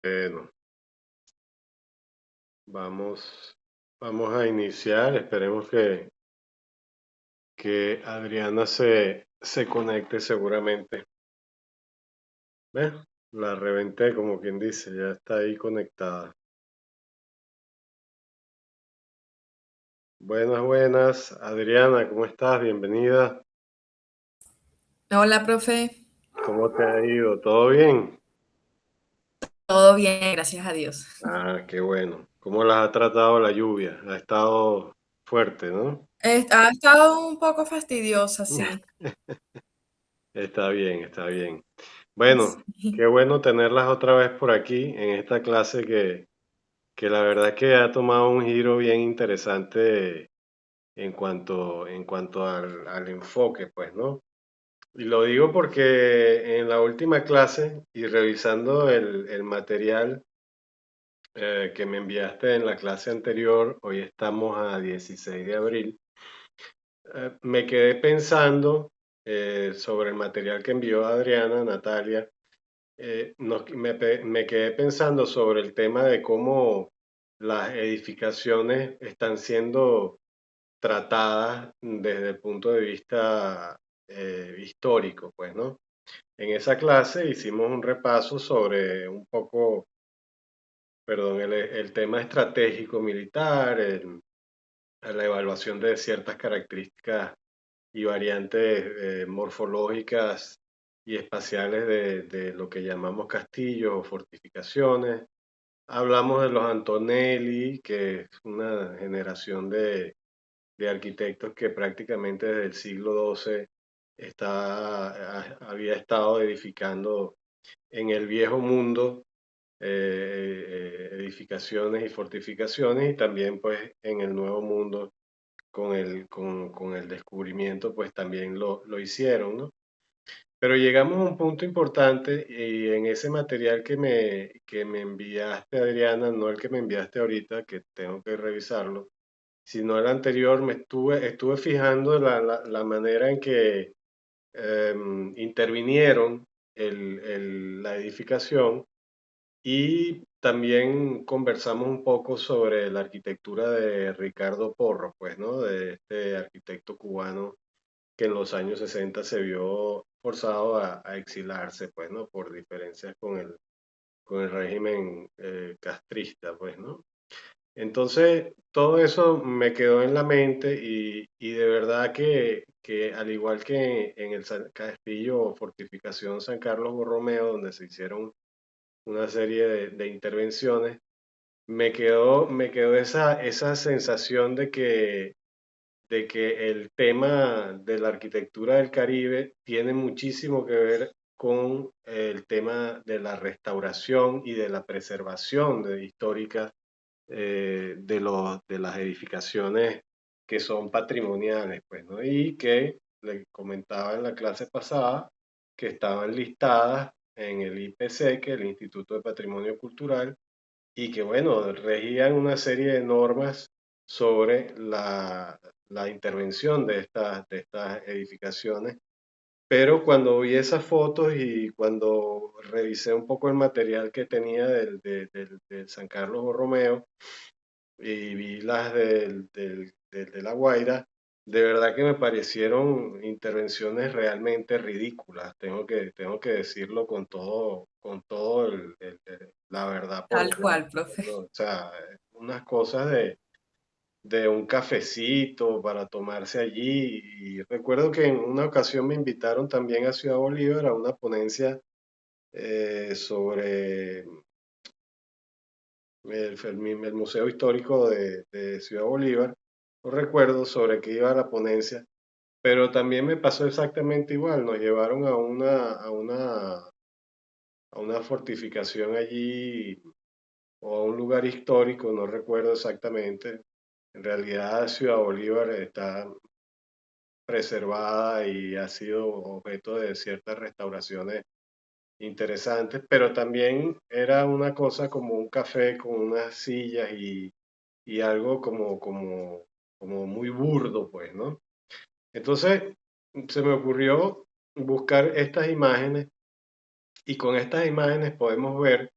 Bueno, vamos, vamos a iniciar. Esperemos que Adriana se conecte seguramente. ¿Ves? La reventé, como quien dice, ya está ahí conectada. Buenas, buenas. Adriana, ¿cómo estás? Bienvenida. Hola, profe. ¿Cómo te ha ido? ¿Todo bien? Todo bien, gracias a Dios. Ah, qué bueno. ¿Cómo las ha tratado la lluvia? Ha estado fuerte, ¿no? Ha estado un poco fastidiosa, sí. Está bien, está bien. Bueno, qué Sí. bueno tenerlas otra vez por aquí en esta clase que la verdad es que ha tomado un giro bien interesante en cuanto al enfoque, pues, ¿no? Y lo digo porque en la última clase y revisando el material que me enviaste en la clase anterior, hoy estamos a 16 de abril, me quedé pensando sobre el material que envió Adriana, Natalia. Me quedé pensando sobre el tema de cómo las edificaciones están siendo tratadas desde el punto de vista histórico, pues, ¿no? En esa clase hicimos un repaso sobre un poco, perdón, el tema estratégico militar, la evaluación de ciertas características y variantes morfológicas y espaciales de lo que llamamos castillos o fortificaciones. Hablamos de los Antonelli, que es una generación de arquitectos que prácticamente desde el siglo XII había estado edificando en el viejo mundo edificaciones y fortificaciones y también pues en el nuevo mundo con el descubrimiento pues también lo hicieron, ¿no? Pero llegamos a un punto importante y en ese material que me enviaste, Adriana, no el que me enviaste ahorita, que tengo que revisarlo, sino el anterior, estuve fijando la manera en que intervinieron la edificación y también conversamos un poco sobre la arquitectura de Ricardo Porro, pues, ¿no? De este arquitecto cubano que en los años 60 se vio forzado a exilarse, pues, ¿no? Por diferencias con el régimen castrista, pues, ¿no? Entonces, todo eso me quedó en la mente y de verdad que al igual que en el Castillo o Fortificación San Carlos Borromeo, donde se hicieron una serie de intervenciones, me quedó esa sensación de que el tema de la arquitectura del Caribe tiene muchísimo que ver con el tema de la restauración y de la preservación histórica de las edificaciones que son patrimoniales, pues, ¿no? Y que le comentaba en la clase pasada que estaban listadas en el IPC, que es el Instituto de Patrimonio Cultural, y que, bueno, regían una serie de normas sobre la intervención de estas edificaciones. Pero cuando vi esas fotos y cuando revisé un poco el material que tenía del San Carlos Borromeo y vi las de La Guaira, de verdad que me parecieron intervenciones realmente ridículas. Tengo que decirlo con todo la verdad por Tal delante, cual, profe. ¿no? O sea, unas cosas de un cafecito para tomarse allí. Y recuerdo que en una ocasión me invitaron también a Ciudad Bolívar a una ponencia sobre el Museo Histórico de Ciudad Bolívar. No recuerdo sobre qué iba la ponencia, pero también me pasó exactamente igual. Nos llevaron a una fortificación allí o a un lugar histórico, no recuerdo exactamente. En realidad Ciudad Bolívar está preservada y ha sido objeto de ciertas restauraciones interesantes, pero también era una cosa como un café con unas sillas y algo como muy burdo, pues, ¿no? Entonces se me ocurrió buscar estas imágenes y con estas imágenes podemos ver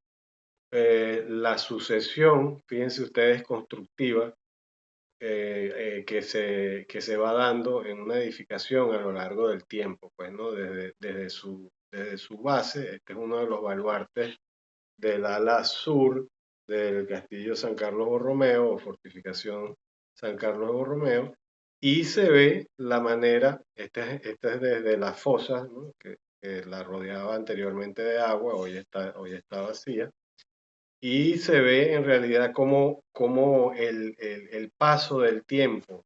la sucesión, fíjense ustedes, constructiva que se va dando en una edificación a lo largo del tiempo, pues, ¿no? Desde su base, este es uno de los baluartes del ala sur del Castillo San Carlos Borromeo o Fortificación San Carlos Borromeo, y se ve la manera, esta es desde la fosa, ¿no? Que la rodeaba anteriormente de agua, hoy está vacía, y se ve en realidad cómo el paso del tiempo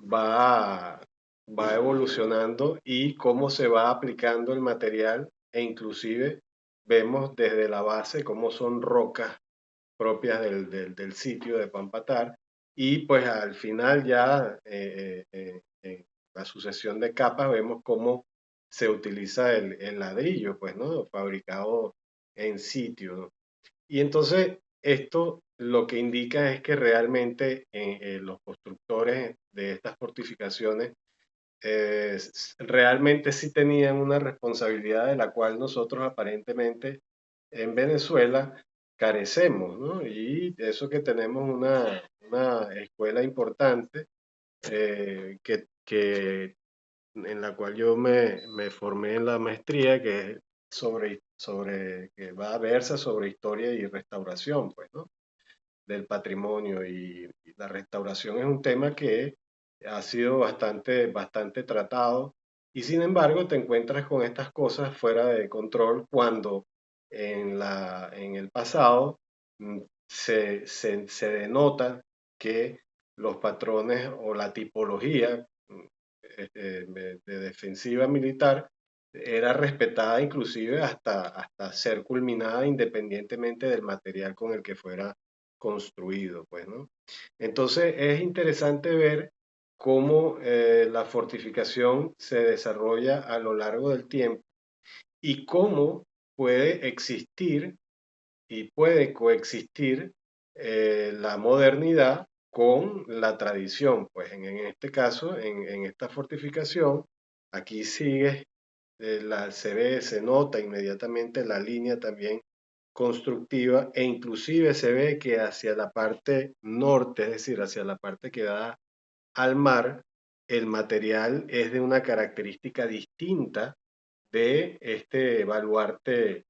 va, va evolucionando y cómo se va aplicando el material e inclusive vemos desde la base cómo son rocas propias del sitio de Pampatar y pues al final ya en la sucesión de capas vemos cómo se utiliza el ladrillo, pues, ¿no? Fabricado en sitio, ¿no? Y entonces esto lo que indica es que realmente los constructores de estas fortificaciones realmente sí tenían una responsabilidad de la cual nosotros aparentemente en Venezuela carecemos, ¿no? Y eso que tenemos una escuela importante en la cual yo me formé en la maestría, que es que va a versa sobre historia y restauración, pues, ¿no? Del patrimonio y la restauración es un tema que ha sido bastante tratado y sin embargo te encuentras con estas cosas fuera de control cuando en el pasado se denota que los patrones o la tipología de defensiva militar era respetada inclusive hasta ser culminada independientemente del material con el que fuera construido, pues, ¿no? Entonces es interesante ver cómo la fortificación se desarrolla a lo largo del tiempo y cómo puede existir y puede coexistir la modernidad con la tradición. Pues en este caso, en esta fortificación, aquí sigue, se ve, se nota inmediatamente la línea también constructiva e inclusive se ve que hacia la parte norte, es decir, hacia la parte que da al mar, el material es de una característica distinta de este baluarte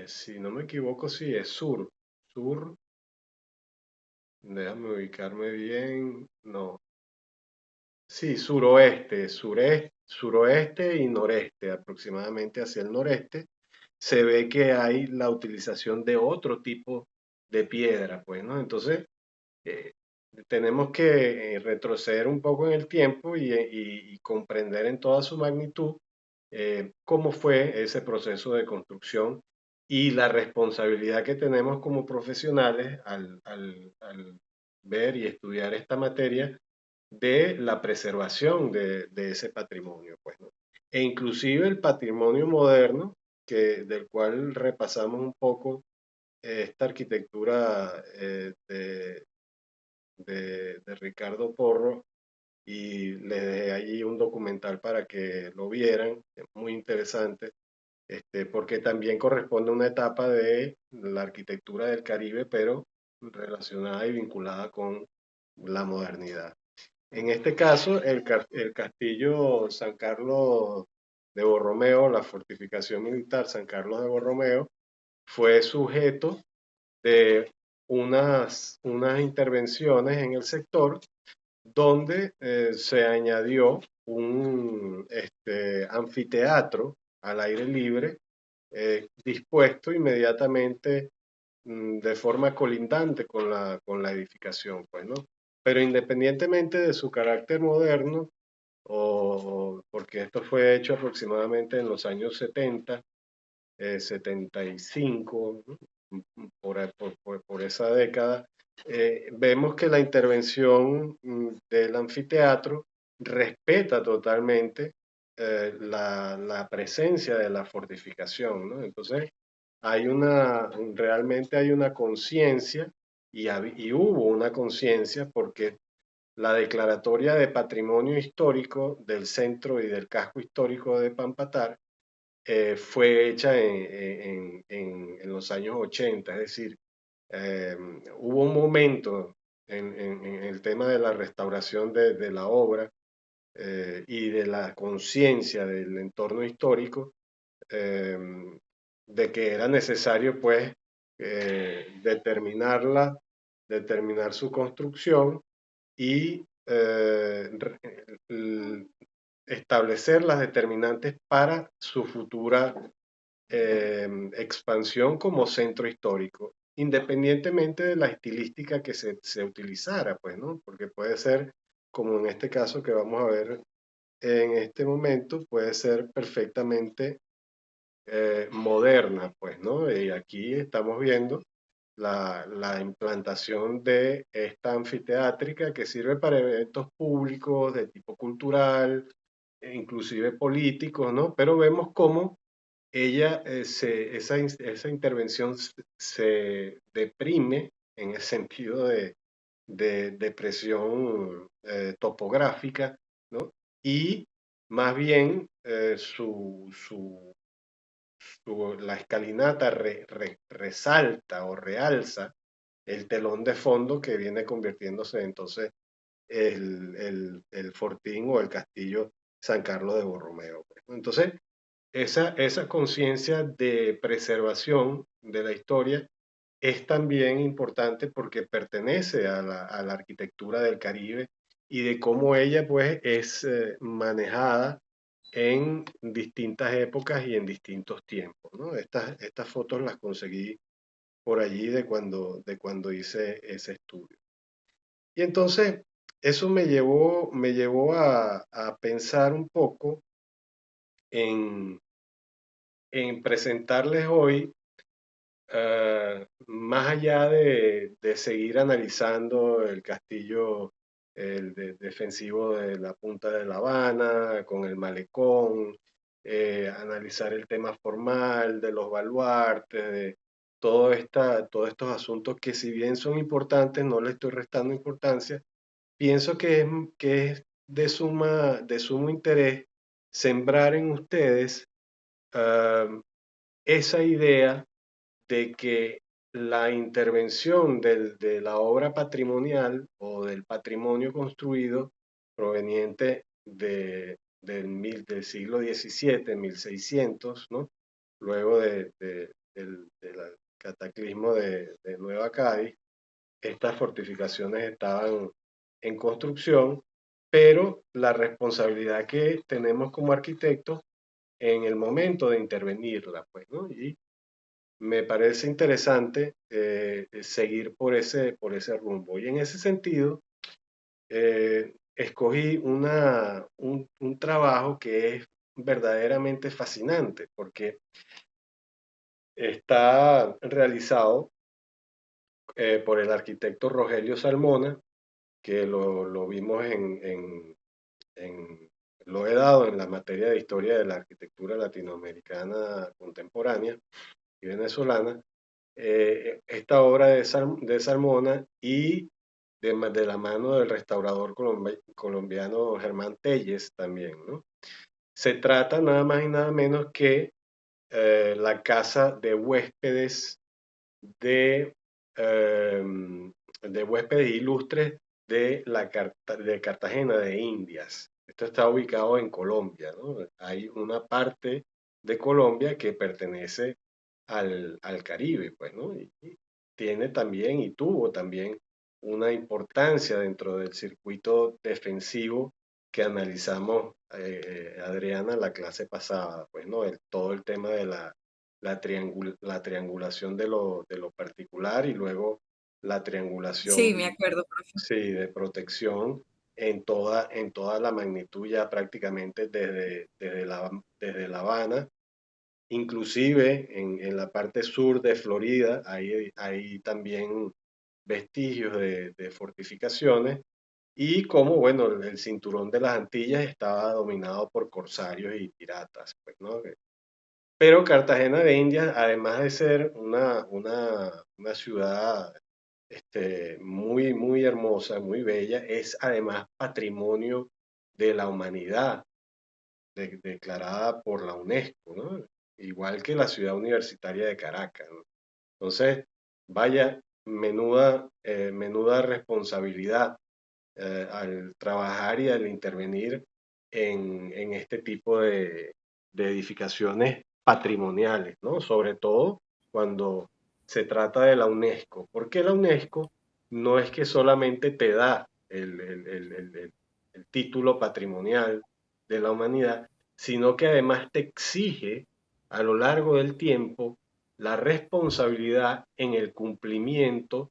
si no me equivoco, sí, es sur. Sur, déjame ubicarme bien. No. Sí, suroeste y noreste, aproximadamente hacia el noreste. Se ve que hay la utilización de otro tipo de piedra, pues, ¿no? Entonces, eh, tenemos que retroceder un poco en el tiempo y comprender en toda su magnitud cómo fue ese proceso de construcción y la responsabilidad que tenemos como profesionales al ver y estudiar esta materia de la preservación de ese patrimonio, pues, ¿no? E inclusive el patrimonio moderno, del cual repasamos un poco esta arquitectura de Ricardo Porro y les dejé allí un documental para que lo vieran, es muy interesante, porque también corresponde a una etapa de la arquitectura del Caribe, pero relacionada y vinculada con la modernidad. En este caso, el castillo San Carlos de Borromeo, la fortificación militar San Carlos de Borromeo, fue sujeto de unas intervenciones en el sector donde se añadió un anfiteatro al aire libre dispuesto inmediatamente de forma colindante con con la edificación, pues, ¿no? Pero independientemente de su carácter moderno, porque esto fue hecho aproximadamente en los años 70, 75, ¿no? Por esa década, vemos que la intervención del anfiteatro respeta totalmente la presencia de la fortificación, ¿no? Entonces, realmente hay una conciencia y hubo una conciencia porque la declaratoria de patrimonio histórico del centro y del casco histórico de Pampatar fue hecha en los años 80, es decir, hubo un momento en el tema de la restauración de la obra y de la conciencia del entorno histórico, eh, de que era necesario pues determinar su construcción y establecer las determinantes para su futura expansión como centro histórico, independientemente de la estilística que se utilizara, pues, ¿no? Porque puede ser, como en este caso que vamos a ver en este momento, puede ser perfectamente moderna, pues, ¿no? Y aquí estamos viendo la implantación de esta anfiteátrica que sirve para eventos públicos de tipo cultural, e inclusive políticos, ¿no? Pero vemos cómo ella, esa intervención se deprime en el sentido de depresión topográfica, ¿no? Y más bien la escalinata resalta o realza el telón de fondo que viene convirtiéndose entonces el fortín o el castillo San Carlos de Borromeo, pues, ¿no? Entonces, esa conciencia de preservación de la historia es también importante porque pertenece a la arquitectura del Caribe y de cómo ella pues es manejada en distintas épocas y en distintos tiempos, ¿no? Estas fotos las conseguí por allí de cuando hice ese estudio. Y entonces eso me llevó a pensar un poco en, en presentarles hoy, más allá de seguir analizando el castillo defensivo de la Punta de La Habana, con el malecón, analizar el tema formal de los baluartes, de todos estos asuntos que si bien son importantes, no le estoy restando importancia, pienso que es de sumo interés sembrar en ustedes ah, esa idea de que la intervención de la obra patrimonial o del patrimonio construido proveniente del siglo XVII, 1600, ¿no? Luego del cataclismo de Nueva Cádiz, estas fortificaciones estaban en construcción, pero la responsabilidad que tenemos como arquitectos en el momento de intervenirla, pues, ¿no? Y me parece interesante seguir por ese rumbo. Y en ese sentido, escogí un trabajo que es verdaderamente fascinante porque está realizado por el arquitecto Rogelio Salmona, que lo vimos lo he dado en la materia de historia de la arquitectura latinoamericana contemporánea y venezolana. Esta obra de Salmona y de la mano del restaurador colombiano Germán Telles también, ¿no? Se trata nada más y nada menos que la casa de, eh, de huéspedes ilustres de Cartagena de Indias. Esto está ubicado en Colombia, ¿no? Hay una parte de Colombia que pertenece al Caribe, pues, ¿no? Y tiene también y tuvo también una importancia dentro del circuito defensivo que analizamos, Adriana, la clase pasada, pues, ¿no? Todo el tema de la triangulación de lo particular y luego la Sí, me triangulación, acuerdo, profe. sí, de protección en toda la magnitud ya prácticamente desde La Habana. Inclusive en la parte sur de Florida hay también vestigios de fortificaciones y como, bueno, el cinturón de las Antillas estaba dominado por corsarios y piratas, pues, ¿no? Pero Cartagena de Indias, además de ser una ciudad muy, muy hermosa, muy bella, es además patrimonio de la humanidad declarada por la UNESCO, ¿no? Igual que la ciudad universitaria de Caracas, ¿no? Entonces, vaya, menuda responsabilidad al trabajar y al intervenir en este tipo de edificaciones patrimoniales, ¿no? Sobre todo cuando se trata de la UNESCO, porque la UNESCO no es que solamente te da el título patrimonial de la humanidad, sino que además te exige a lo largo del tiempo la responsabilidad en el cumplimiento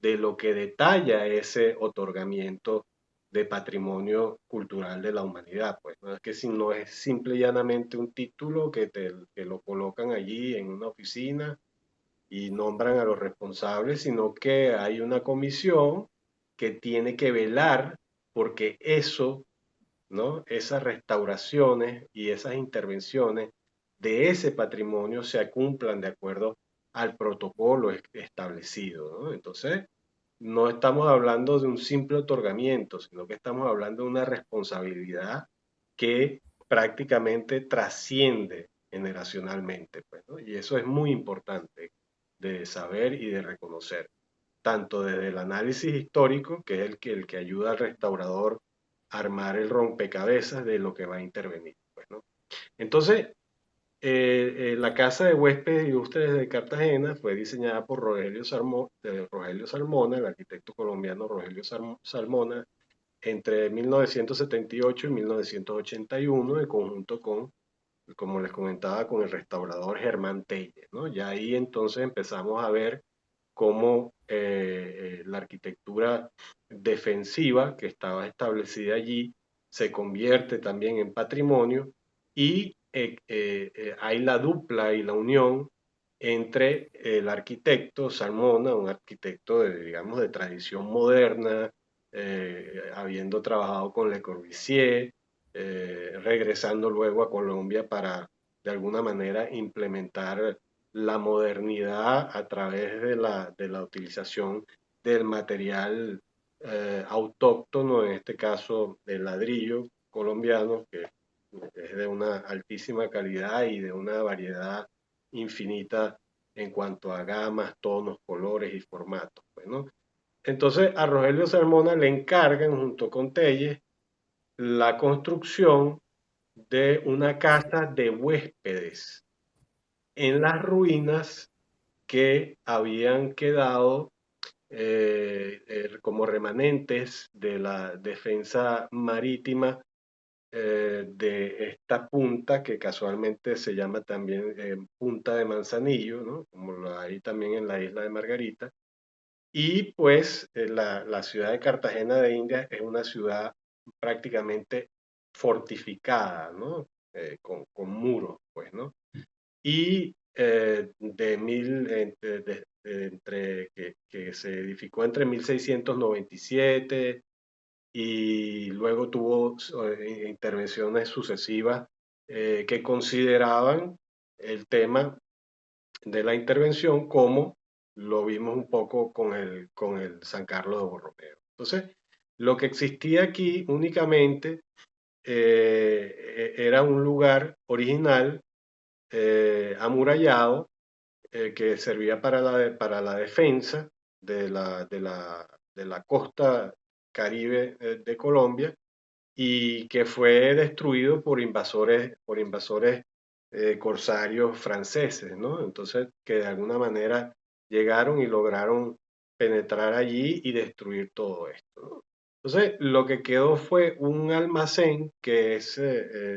de lo que detalla ese otorgamiento de patrimonio cultural de la humanidad. Pues no es que si no es simple y llanamente un título que lo colocan allí en una oficina y nombran a los responsables, sino que hay una comisión que tiene que velar porque eso, ¿no? Esas restauraciones y esas intervenciones de ese patrimonio se cumplan de acuerdo al protocolo establecido, ¿no? Entonces, no estamos hablando de un simple otorgamiento, sino que estamos hablando de una responsabilidad que prácticamente trasciende generacionalmente, pues, ¿no? Y eso es muy importante de saber y de reconocer, tanto desde el análisis histórico, que es el que ayuda al restaurador a armar el rompecabezas de lo que va a intervenir, pues, ¿no? Entonces, la casa de huéspedes ilustres de Cartagena fue diseñada por Rogelio Salmona, el arquitecto colombiano Rogelio Salmona, entre 1978 y 1981, en conjunto con, como les comentaba, con el restaurador Germán Telles, ¿no? Ya ahí entonces empezamos a ver cómo la arquitectura defensiva que estaba establecida allí se convierte también en patrimonio y hay la dupla y la unión entre el arquitecto Salmona, un arquitecto de, digamos, de tradición moderna, habiendo trabajado con Le Corbusier, regresando luego a Colombia para de alguna manera implementar la modernidad a través de la utilización del material autóctono, en este caso del ladrillo colombiano, que es de una altísima calidad y de una variedad infinita en cuanto a gamas, tonos, colores y formatos, pues, ¿no? Entonces a Rogelio Salmona le encargan junto con Telles la construcción de una casa de huéspedes en las ruinas que habían quedado como remanentes de la defensa marítima de esta punta que casualmente se llama también Punta de Manzanillo, ¿no? Como lo hay también en la isla de Margarita. Y pues la ciudad de Cartagena de Indias es una ciudad prácticamente fortificada, ¿no? Con muros, pues, ¿no? Y entre que se edificó entre 1697 y luego tuvo intervenciones sucesivas que consideraban el tema de la intervención como lo vimos un poco con el San Carlos de Borromeo. Entonces, lo que existía aquí únicamente era un lugar original amurallado que servía para la defensa de la costa caribe de Colombia y que fue destruido por invasores corsarios franceses, ¿no? Entonces, que de alguna manera llegaron y lograron penetrar allí y destruir todo esto, ¿no? Entonces, lo que quedó fue un almacén, que es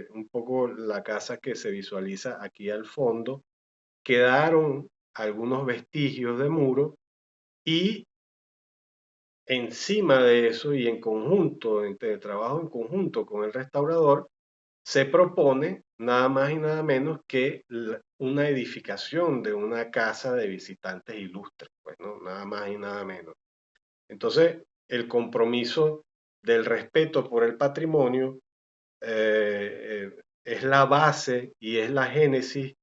un poco la casa que se visualiza aquí al fondo. Quedaron algunos vestigios de muro y encima de eso y en conjunto, entre trabajo en conjunto con el restaurador, se propone nada más y nada menos que una edificación de una casa de visitantes ilustres, pues, ¿no? Nada más y nada menos. Entonces, el compromiso del respeto por el patrimonio es la base y es la génesis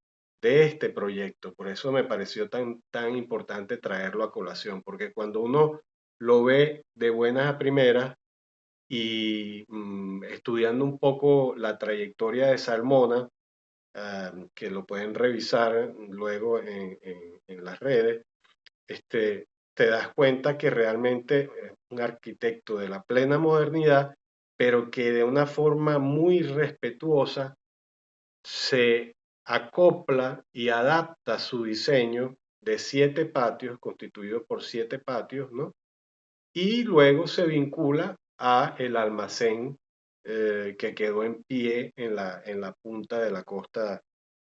de este proyecto. Por eso me pareció tan importante traerlo a colación, porque cuando uno lo ve de buenas a primeras y estudiando un poco la trayectoria de Salmona, que lo pueden revisar luego en las redes, te das cuenta que realmente es un arquitecto de la plena modernidad, pero que de una forma muy respetuosa se acopla y adapta su diseño de 7 patios, constituido por 7 patios, ¿no? Y luego se vincula a el almacén que quedó en pie en la punta de la costa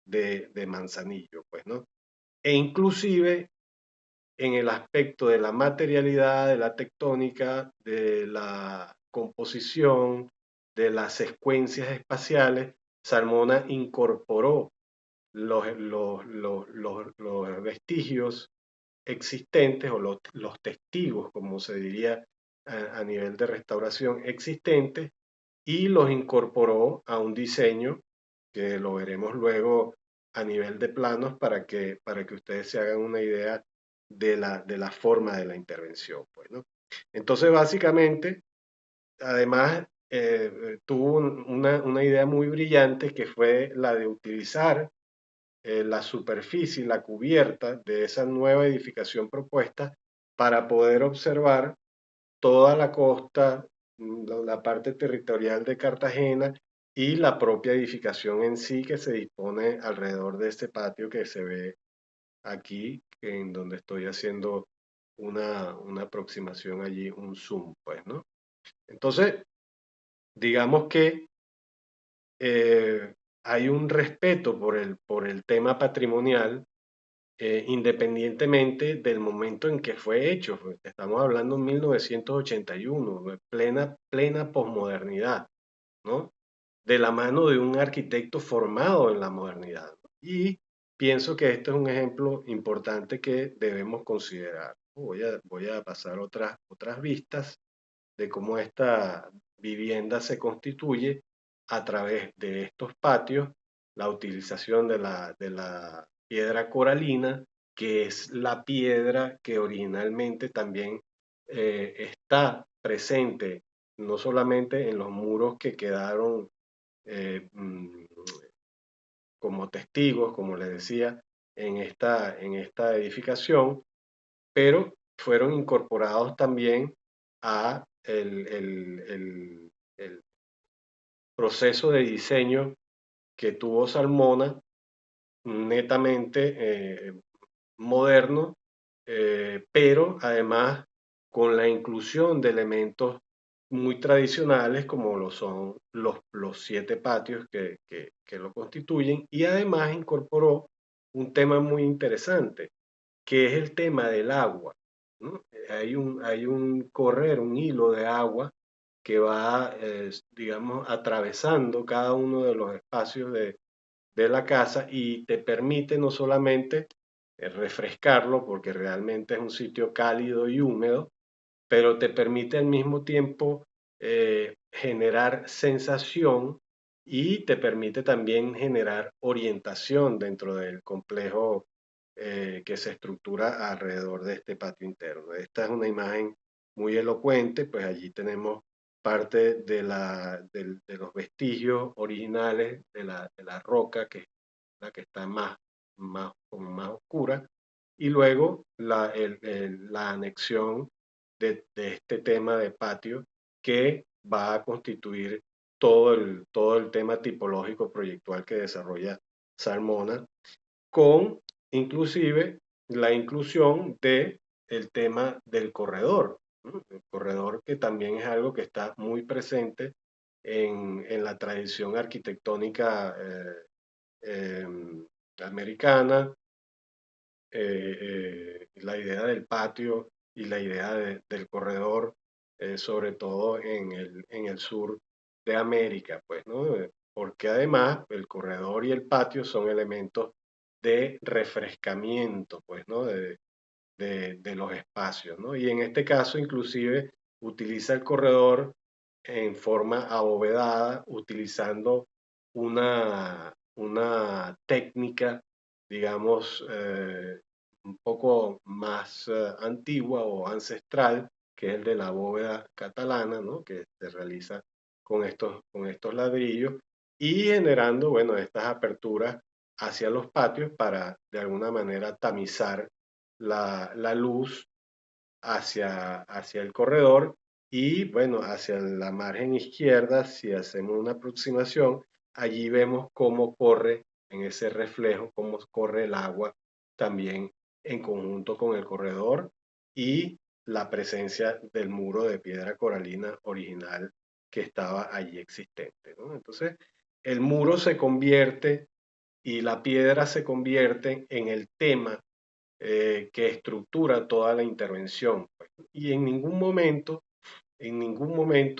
de Manzanillo, pues, ¿no? E inclusive en el aspecto de la materialidad, de la tectónica, de la composición, de las secuencias espaciales, Salmona incorporó los vestigios existentes o los testigos, como se diría a nivel de restauración existentes, y los incorporó a un diseño que lo veremos luego a nivel de planos para que ustedes se hagan una idea de la forma de la intervención. Pues, ¿no? Entonces, básicamente, además, tuvo una idea muy brillante que fue la de utilizar la superficie, la cubierta de esa nueva edificación propuesta para poder observar toda la costa, la parte territorial de Cartagena y la propia edificación en sí que se dispone alrededor de este patio que se ve aquí, en donde estoy haciendo una aproximación allí, un zoom, pues, ¿no? Entonces, digamos que hay un respeto por el tema patrimonial, independientemente del momento en que fue hecho. Pues, estamos hablando en 1981, plena posmodernidad, ¿no? De la mano de un arquitecto formado en la modernidad, ¿no? Y pienso que este es un ejemplo importante que debemos considerar. Voy a pasar otras vistas de cómo esta vivienda se constituye a través de estos patios, la utilización de la piedra coralina, que es la piedra que originalmente también está presente no solamente en los muros que quedaron eh, mm, como testigos, como les decía, en esta edificación, pero fueron incorporados también a el proceso de diseño que tuvo Salmona, netamente moderno, pero además con la inclusión de elementos muy tradicionales como lo son los 7 patios que lo constituyen, y además incorporó un tema muy interesante, que es el tema del agua, ¿no? Hay un correr, un hilo de agua que va, digamos, atravesando cada uno de los espacios de la casa y te permite no solamente refrescarlo, porque realmente es un sitio cálido y húmedo, pero te permite al mismo tiempo generar sensación y te permite también generar orientación dentro del complejo que se estructura alrededor de este patio interno. Esta es una imagen muy elocuente, pues allí tenemos parte de los vestigios originales de la roca, que es la que está como más oscura, y luego la anexión de este tema de patio que va a constituir todo el tema tipológico proyectual que desarrolla Salmona, con inclusive la inclusión de el tema del corredor, ¿no? El corredor, que también es algo que está muy presente en la tradición arquitectónica eh, americana, la idea del patio y la idea del corredor, sobre todo en el sur de América, pues, ¿no? Porque además el corredor y el patio son elementos de refrescamiento, pues, ¿no? De los espacios, ¿no? Y en este caso, inclusive, utiliza el corredor en forma abovedada, utilizando una técnica, digamos, un poco más antigua o ancestral, que es el de la bóveda catalana, ¿no? Que se realiza con estos ladrillos y generando, bueno, estas aperturas hacia los patios para de alguna manera tamizar la luz hacia el corredor y bueno, hacia la margen izquierda, si hacemos una aproximación, allí vemos cómo corre en ese reflejo, cómo corre el agua también en conjunto con el corredor y la presencia del muro de piedra coralina original que estaba allí existente, ¿no? Entonces, el muro se convierte y la piedra se convierte en el tema que estructura toda la intervención, pues. Y en ningún momento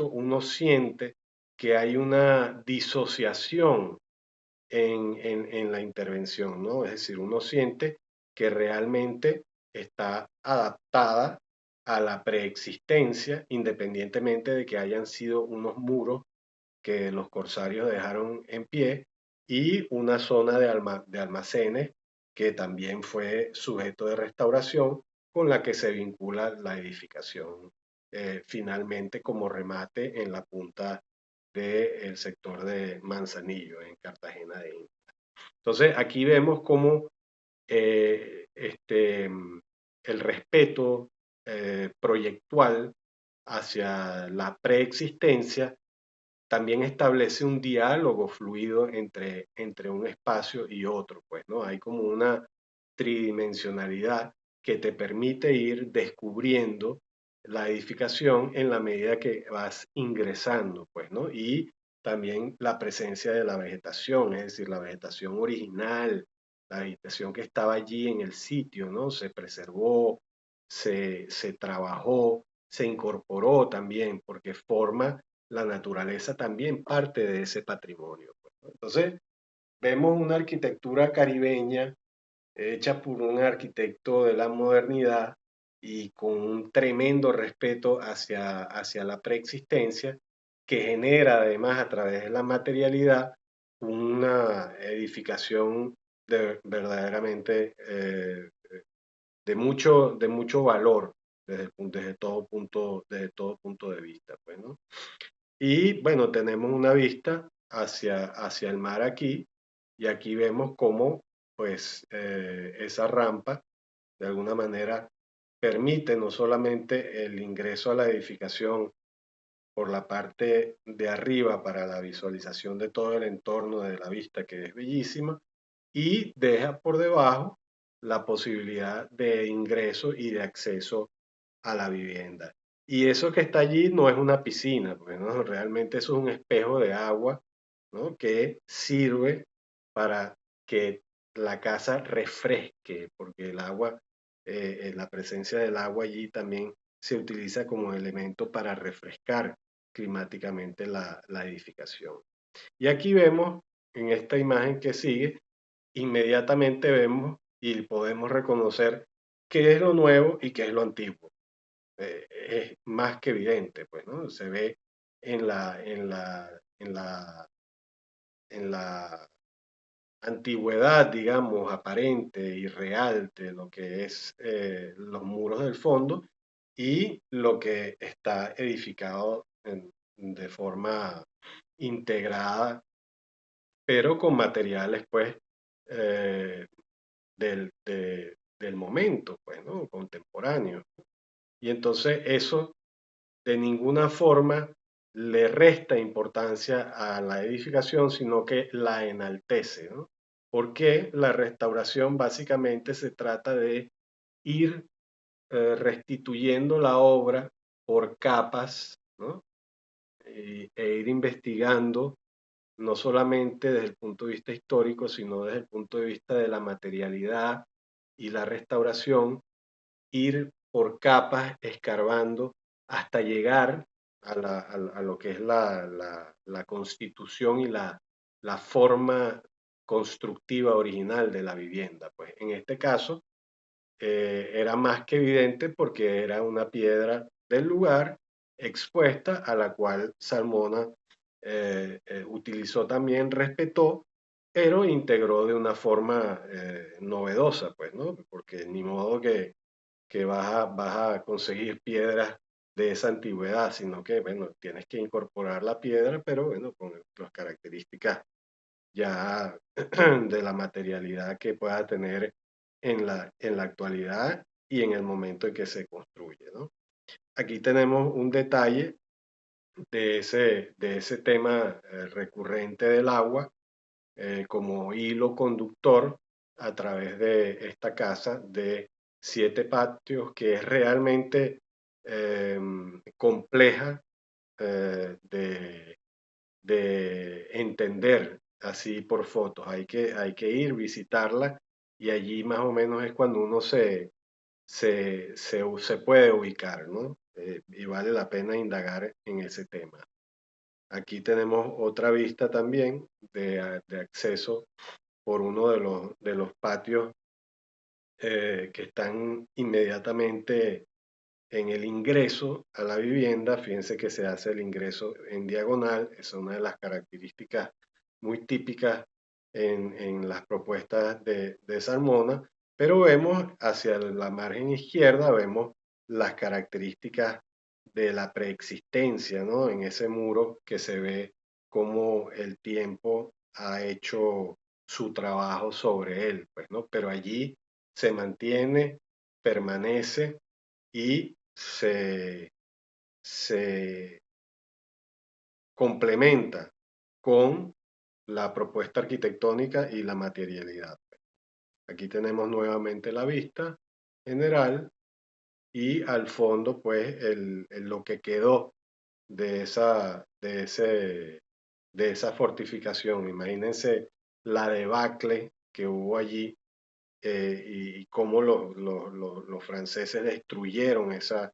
uno siente que hay una disociación en la intervención, ¿no? Es decir, uno siente que realmente está adaptada a la preexistencia, independientemente de que hayan sido unos muros que los corsarios dejaron en pie y una zona de almacenes que también fue sujeto de restauración con la que se vincula la edificación finalmente como remate en la punta del sector de Manzanillo, en Cartagena de Indias. Entonces aquí vemos cómo el respeto proyectual hacia la preexistencia también establece un diálogo fluido entre un espacio y otro, pues, ¿no? Hay como una tridimensionalidad que te permite ir descubriendo la edificación en la medida que vas ingresando, pues, ¿no? Y también la presencia de la vegetación, es decir, la vegetación original, la vegetación que estaba allí en el sitio, ¿no? Se preservó, se trabajó, se incorporó también, porque forma la naturaleza también parte de ese patrimonio, pues, ¿no? Entonces, vemos una arquitectura caribeña hecha por un arquitecto de la modernidad y con un tremendo respeto hacia la preexistencia, que genera además a través de la materialidad una edificación verdaderamente de mucho valor desde todo punto de vista, pues, ¿no? Y bueno, tenemos una vista hacia el mar aquí, y aquí vemos cómo pues esa rampa de alguna manera permite no solamente el ingreso a la edificación por la parte de arriba para la visualización de todo el entorno de la vista, que es bellísima, y deja por debajo la posibilidad de ingreso y de acceso a la vivienda. Y eso que está allí no es una piscina, porque ¿no? Realmente eso es un espejo de agua, ¿no? Que sirve para que la casa refresque, porque el agua, la presencia del agua allí también se utiliza como elemento para refrescar climáticamente la edificación. Y aquí vemos, en esta imagen que sigue, inmediatamente vemos y podemos reconocer qué es lo nuevo y qué es lo antiguo. Es más que evidente, pues, ¿no? Se ve en en la antigüedad, digamos, aparente y real de lo que es los muros del fondo y lo que está edificado de forma integrada, pero con materiales, pues, eh, del momento, pues, ¿no? Contemporáneo. Y entonces eso de ninguna forma le resta importancia a la edificación, sino que la enaltece, ¿no? Porque la restauración básicamente se trata de ir restituyendo la obra por capas, ¿no? E ir investigando no solamente desde el punto de vista histórico, sino desde el punto de vista de la materialidad y la restauración, ir por capas escarbando hasta llegar a lo que es la constitución y la forma constructiva original de la vivienda. Pues en este caso era más que evidente porque era una piedra del lugar expuesta a la cual Salmona utilizó también, respetó, pero integró de una forma novedosa, pues, ¿no? Porque ni modo que vas a conseguir piedras de esa antigüedad, sino que, bueno, tienes que incorporar la piedra, pero bueno, con las características ya de la materialidad que pueda tener en la actualidad y en el momento en que se construye, ¿no? Aquí tenemos un detalle de ese tema recurrente del agua como hilo conductor a través de esta casa de 7 patios que es realmente compleja de entender así por fotos. Hay que ir, visitarla y allí más o menos es cuando uno se puede ubicar, ¿no? Y vale la pena indagar en ese tema. Aquí tenemos otra vista también de acceso por uno de los patios que están inmediatamente en el ingreso a la vivienda. Fíjense que se hace el ingreso en diagonal, esa es una de las características muy típicas en las propuestas de Salmona, pero vemos hacia la margen izquierda, vemos las características de la preexistencia, ¿no? En ese muro que se ve cómo el tiempo ha hecho su trabajo sobre él, pues, ¿no? Pero allí se mantiene, permanece y se complementa con la propuesta arquitectónica y la materialidad. Aquí tenemos nuevamente la vista general y al fondo pues lo que quedó de esa fortificación. Imagínense la debacle que hubo allí y cómo los franceses destruyeron esa,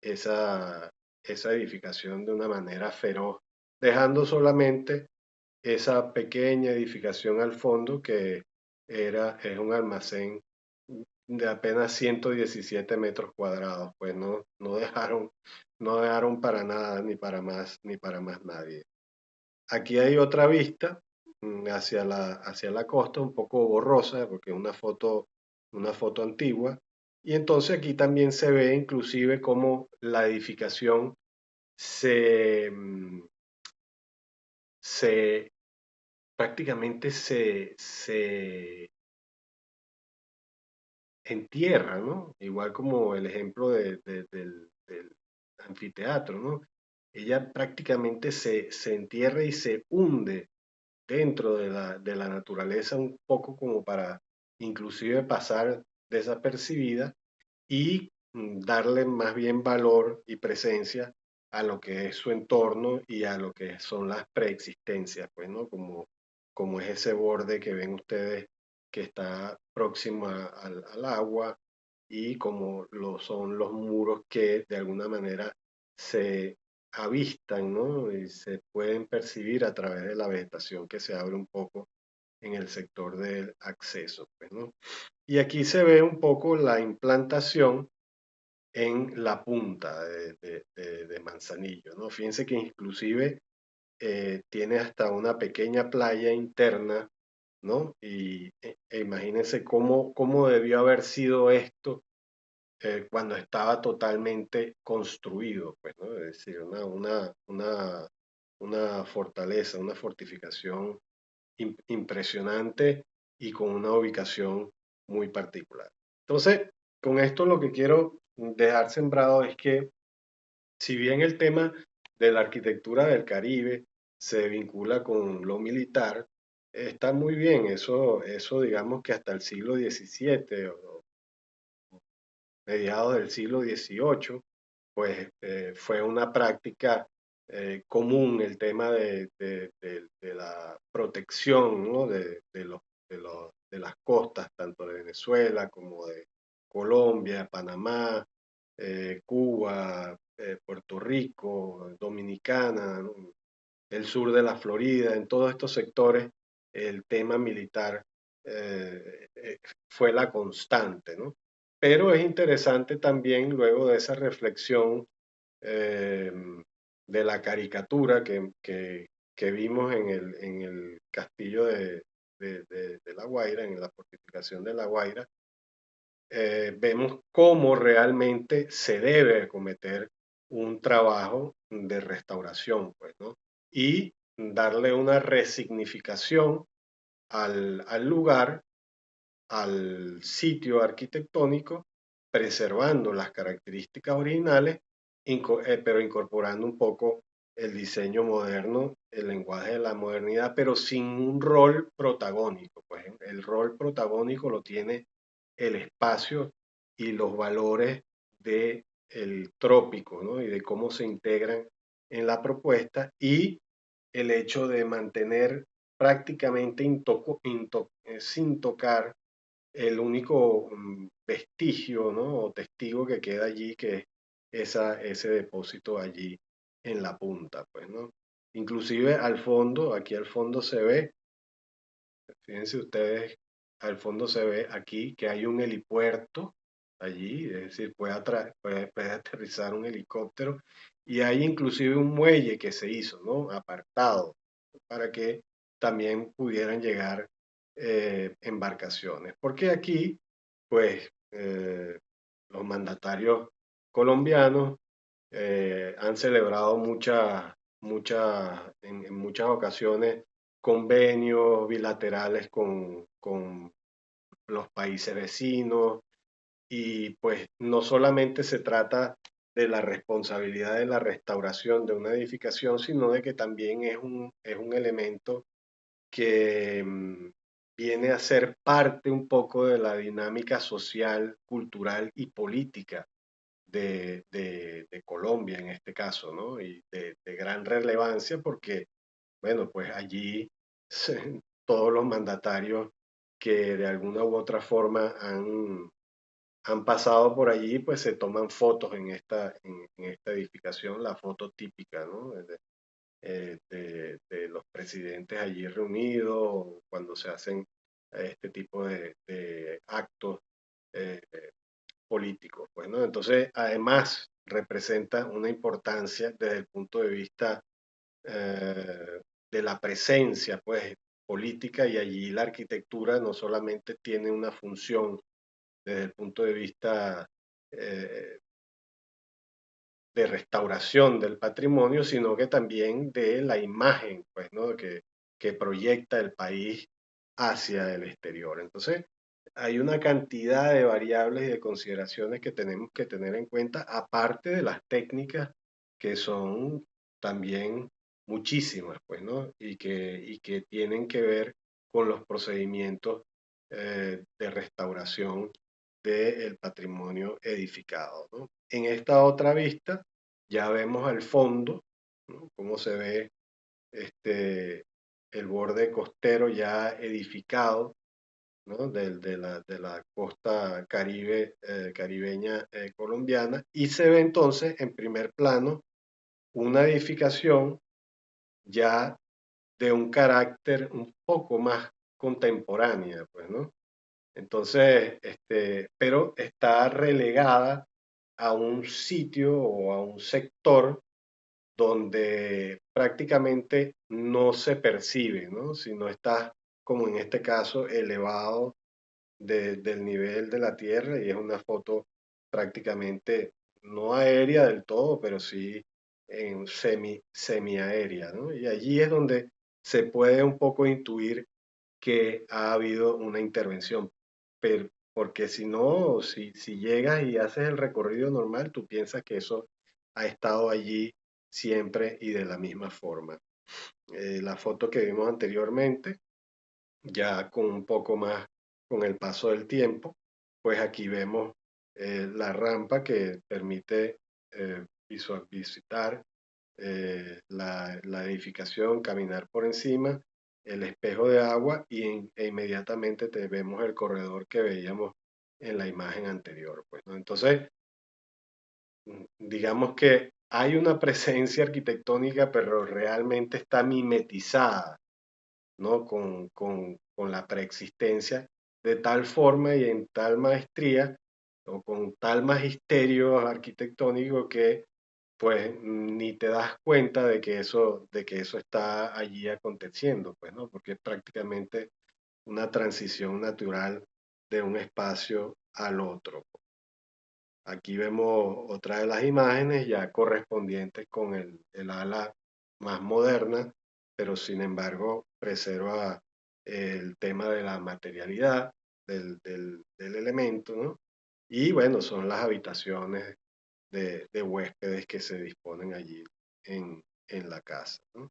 esa edificación de una manera feroz, dejando solamente esa pequeña edificación al fondo que es un almacén de apenas 117 metros cuadrados, pues no dejaron para nada, ni para más nadie. Aquí hay otra vista hacia la costa, un poco borrosa, porque es una foto antigua, y entonces aquí también se ve inclusive cómo la edificación se, mm, se prácticamente se entierra, ¿no? Igual como el ejemplo del anfiteatro, ¿no? Ella prácticamente se entierra y se hunde dentro de la naturaleza un poco como para inclusive pasar desapercibida y darle más bien valor y presencia a lo que es su entorno y a lo que son las preexistencias, pues, ¿no? Como es ese borde que ven ustedes que está próximo al agua y como lo son los muros que de alguna manera se avistan, ¿no? Y se pueden percibir a través de la vegetación que se abre un poco en el sector del acceso, pues, ¿no? Y aquí se ve un poco la implantación en la punta de Manzanillo, ¿no? Fíjense que inclusive tiene hasta una pequeña playa interna, ¿no? Y imagínense cómo debió haber sido esto cuando estaba totalmente construido, pues, ¿no? Es decir, una fortaleza, una fortificación impresionante y con una ubicación muy particular. Entonces, con esto lo que quiero dejar sembrado es que si bien el tema de la arquitectura del Caribe se vincula con lo militar, está muy bien, eso digamos que hasta el siglo XVII o mediados del siglo XVIII, pues fue una práctica común el tema de la protección, ¿no? de las costas, tanto de Venezuela como de Colombia, Panamá, Cuba, Puerto Rico, Dominicana, ¿no? El sur de la Florida, en todos estos sectores, el tema militar fue la constante, ¿no? Pero es interesante también luego de esa reflexión eh, de la caricatura que vimos en el castillo de La Guaira, en la fortificación de La Guaira, vemos cómo realmente se debe cometer un trabajo de restauración, pues, ¿no? Y darle una resignificación al lugar, al sitio arquitectónico, preservando las características originales, pero incorporando un poco el diseño moderno, el lenguaje de la modernidad, pero sin un rol protagónico. Pues el rol protagónico lo tiene el espacio y los valores del trópico, ¿no? Y de cómo se integran en la propuesta y el hecho de mantener prácticamente sin tocar el único vestigio, ¿no? O testigo que queda allí, que es ese depósito allí en la punta, pues, ¿no? Inclusive al fondo, aquí al fondo se ve, fíjense ustedes, al fondo se ve aquí que hay un helipuerto allí, es decir, puede aterrizar un helicóptero y hay inclusive un muelle que se hizo, ¿no? Apartado para que también pudieran llegar embarcaciones. Porque aquí, pues, los mandatarios colombianos han celebrado en muchas ocasiones convenios bilaterales con los países vecinos y pues no solamente se trata de la responsabilidad de la restauración de una edificación, sino de que también es un elemento que viene a ser parte un poco de la dinámica social, cultural y política de Colombia en este caso, ¿no? Y de gran relevancia porque, bueno, pues allí todos los mandatarios que de alguna u otra forma han pasado por allí, pues se toman fotos en esta edificación, la foto típica, ¿no? De los presidentes allí reunidos, cuando se hacen este tipo de actos eh, políticos, pues, ¿no? Entonces, además, representa una importancia desde el punto de vista de la presencia, pues, política y allí la arquitectura no solamente tiene una función desde el punto de vista eh, de restauración del patrimonio, sino que también de la imagen, pues, ¿no? Que proyecta el país hacia el exterior. Entonces, hay una cantidad de variables y de consideraciones que tenemos que tener en cuenta, aparte de las técnicas que son también muchísimas, pues, ¿no? Y que tienen que ver con los procedimientos de restauración del patrimonio edificado, ¿no? En esta otra vista ya vemos al fondo, ¿no? Cómo se ve este, el borde costero ya edificado, ¿no? De la costa caribeña colombiana y se ve entonces en primer plano una edificación ya de un carácter un poco más contemporánea, pues, ¿no? Entonces, pero está relegada a un sitio o a un sector donde prácticamente no se percibe, ¿no? Si no está, como en este caso, elevado del nivel de la Tierra y es una foto prácticamente no aérea del todo, pero sí en semiaérea, ¿no? Y allí es donde se puede un poco intuir que ha habido una intervención, pero, porque si no, si llegas y haces el recorrido normal, tú piensas que eso ha estado allí siempre y de la misma forma. La foto que vimos anteriormente, ya con un poco más, con el paso del tiempo, pues aquí vemos la rampa que permite visitar la edificación, caminar por encima, el espejo de agua e inmediatamente te vemos el corredor que veíamos en la imagen anterior. Pues, ¿no? Entonces, digamos que hay una presencia arquitectónica, pero realmente está mimetizada, ¿no? Con la preexistencia, de tal forma y en tal maestría o con tal magisterio arquitectónico que pues ni te das cuenta de que eso está allí aconteciendo, pues, ¿no? Porque es prácticamente una transición natural de un espacio al otro. Aquí vemos otra de las imágenes ya correspondientes con el ala más moderna, pero sin embargo preserva el tema de la materialidad del elemento, ¿no? Y bueno, son las habitaciones de huéspedes que se disponen allí en la casa, ¿no?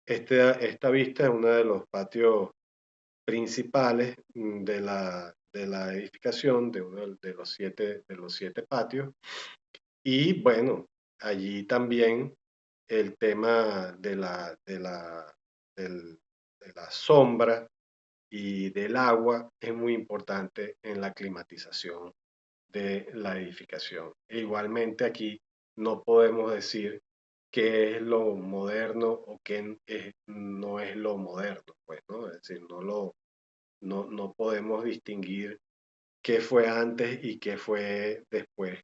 Esta vista es uno de los patios principales de la edificación, de uno de los siete patios. Y bueno, allí también el tema de la sombra y del agua es muy importante en la climatización de la edificación. E igualmente aquí no podemos decir qué es lo moderno o qué no es lo moderno, pues, ¿no? Es decir, no podemos distinguir qué fue antes y qué fue después.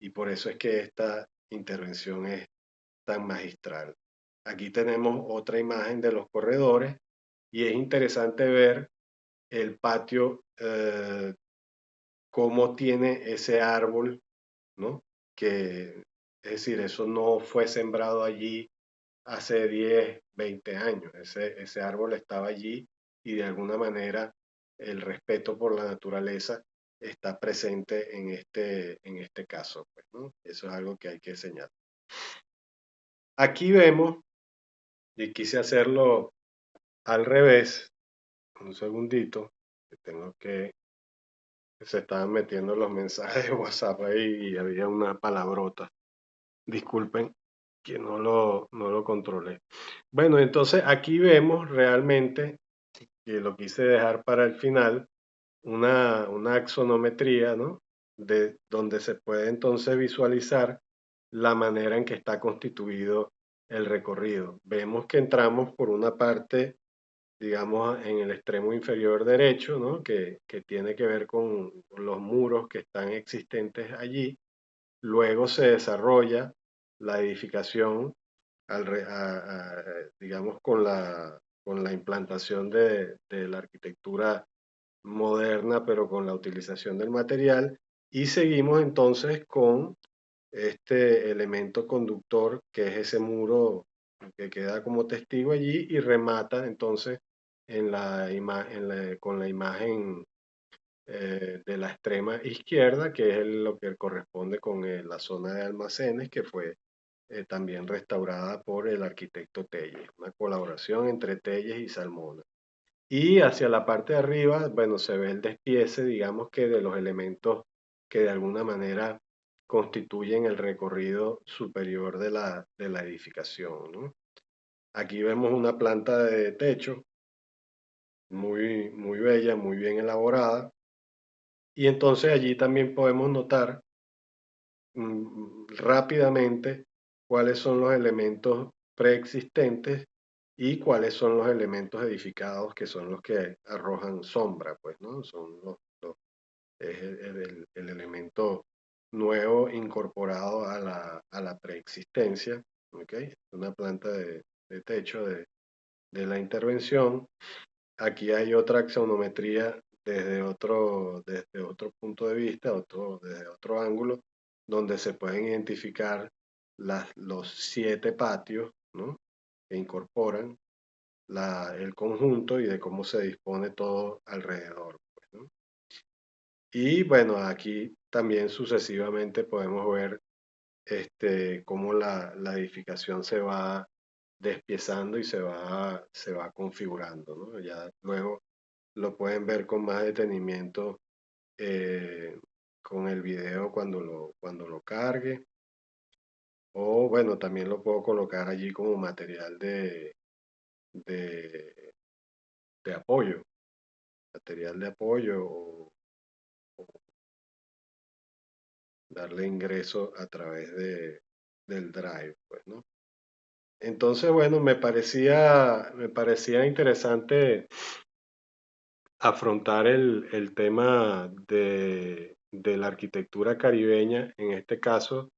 Y por eso es que esta intervención es tan magistral. Aquí tenemos otra imagen de los corredores y es interesante ver el patio, cómo tiene ese árbol, ¿no? Es decir, eso no fue sembrado allí hace 10, 20 años. Ese árbol estaba allí y de alguna manera el respeto por la naturaleza está presente en este caso, pues, ¿no? Eso es algo que hay que señalar. Aquí vemos, y quise hacerlo al revés, un segundito, que se estaban metiendo los mensajes de WhatsApp ahí y había una palabrota. Disculpen que no lo controlé. Bueno, entonces aquí vemos realmente, que lo quise dejar para el final, una axonometría, ¿no? De donde se puede entonces visualizar la manera en que está constituido el recorrido. Vemos que entramos por una parte, digamos, en el extremo inferior derecho, ¿no? Que tiene que ver con los muros que están existentes allí. Luego se desarrolla la edificación, digamos, con la implantación de la arquitectura moderna, pero con la utilización del material. Y seguimos entonces con este elemento conductor, que es ese muro que queda como testigo allí y remata entonces con la imagen de la extrema izquierda, que es lo que corresponde con la zona de almacenes, que fue también restaurada por el arquitecto Telles, una colaboración entre Telles y Salmona. Y hacia la parte de arriba, bueno, se ve el despiece, digamos que de los elementos que de alguna manera constituyen el recorrido superior de la edificación, ¿no? Aquí vemos una planta de techo muy, muy bella, muy bien elaborada. Y entonces allí también podemos notar rápidamente cuáles son los elementos preexistentes y cuáles son los elementos edificados, que son los que arrojan sombra, pues, ¿no? Son es el elemento nuevo incorporado a la preexistencia, ¿ok? Una planta de techo de la intervención. Aquí hay otra axonometría desde otro punto de vista, desde otro ángulo, donde se pueden identificar los 7 patios, ¿no? Que incorporan el conjunto y de cómo se dispone todo alrededor, pues, ¿no? Y bueno, aquí también sucesivamente podemos ver cómo la edificación se va despiezando y se va configurando, ¿no? Ya luego lo pueden ver con más detenimiento con el video cuando lo cargue. O bueno, también lo puedo colocar allí como material de, de apoyo, material de apoyo o darle ingreso a través del Drive, pues, ¿no? Entonces, bueno, me parecía interesante afrontar el tema de la arquitectura caribeña, en este caso,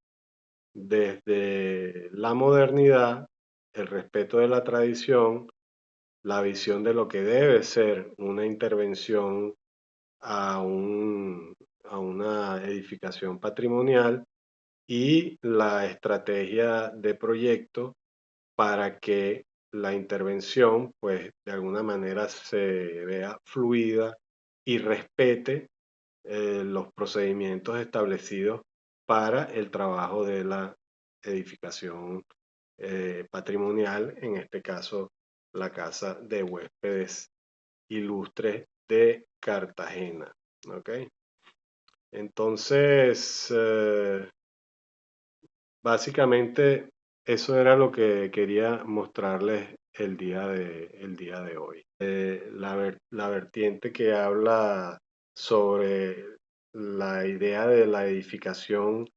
desde la modernidad, el respeto de la tradición, la visión de lo que debe ser una intervención a a una edificación patrimonial y la estrategia de proyecto para que la intervención, pues, de alguna manera se vea fluida y respete los procedimientos establecidos para el trabajo de la edificación patrimonial, en este caso la Casa de Huéspedes Ilustres de Cartagena. ¿Ok? Entonces, básicamente eso era lo que quería mostrarles el día de hoy. La vertiente que habla sobre la idea de la edificación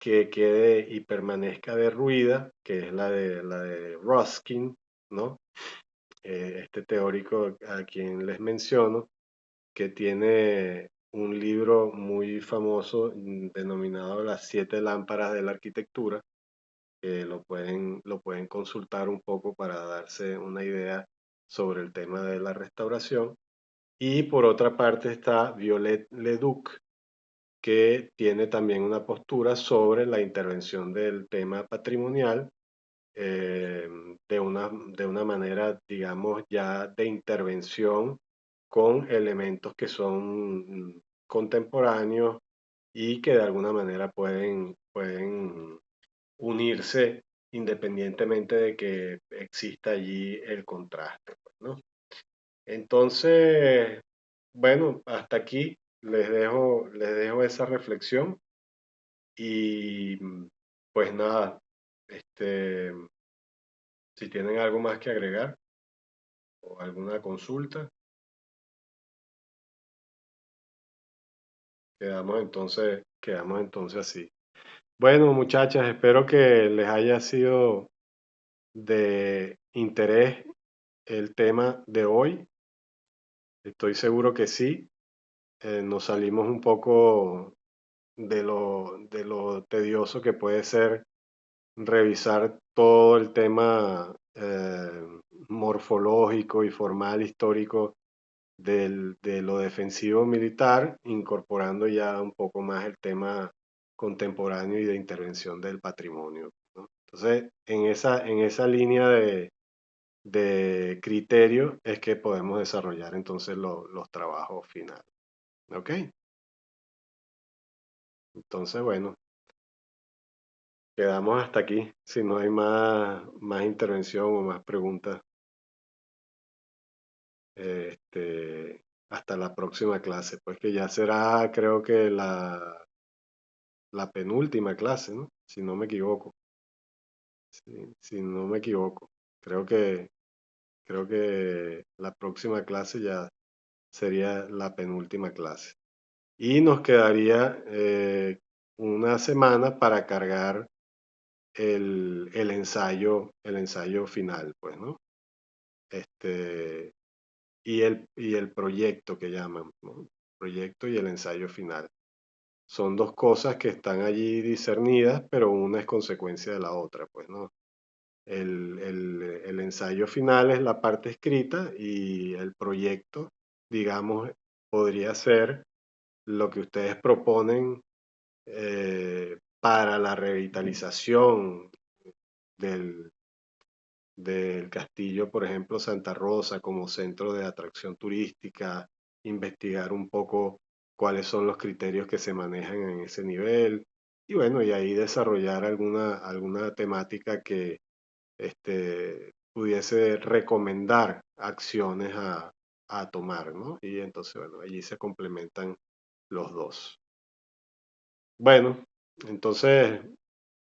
que quede y permanezca derruida, que es la de Ruskin, ¿no? Este teórico a quien les menciono, que tiene un libro muy famoso denominado Las siete lámparas de la arquitectura, que lo pueden consultar un poco para darse una idea sobre el tema de la restauración. Y por otra parte está Violette Leduc, que tiene también una postura sobre la intervención del tema patrimonial eh, de una manera, digamos, ya de intervención con elementos que son contemporáneos y que de alguna manera pueden unirse independientemente de que exista allí el contraste, pues, ¿no? Entonces, bueno, hasta aquí les dejo esa reflexión y pues nada, este, si tienen algo más que agregar o alguna consulta, quedamos entonces así. Bueno, muchachas, espero que les haya sido de interés el tema de hoy. Estoy seguro que sí. Nos salimos un poco de lo tedioso que puede ser revisar todo el tema morfológico y formal histórico de lo defensivo militar, incorporando ya un poco más el tema contemporáneo y de intervención del patrimonio, ¿no? Entonces, en esa línea de criterio es que podemos desarrollar entonces los trabajos finales. ¿Ok? Entonces, bueno, quedamos hasta aquí. Si no hay más intervención o más preguntas, hasta la próxima clase, pues que ya será, creo que la penúltima clase, ¿no? Si no me equivoco. Si no me equivoco. Creo creo que la próxima clase ya sería la penúltima clase. Y nos quedaría una semana para cargar el ensayo final, pues, ¿no? Este, y el proyecto que llaman, ¿no? Proyecto y el ensayo final. Son dos cosas que están allí discernidas, pero una es consecuencia de la otra, pues, ¿no? El ensayo final es la parte escrita y el proyecto, digamos, podría ser lo que ustedes proponen para la revitalización del, del castillo, por ejemplo, Santa Rosa como centro de atracción turística, investigar un poco cuáles son los criterios que se manejan en ese nivel y bueno, y ahí desarrollar alguna temática que pudiese recomendar acciones a tomar, ¿no? Y entonces, bueno, allí se complementan los dos. Bueno, entonces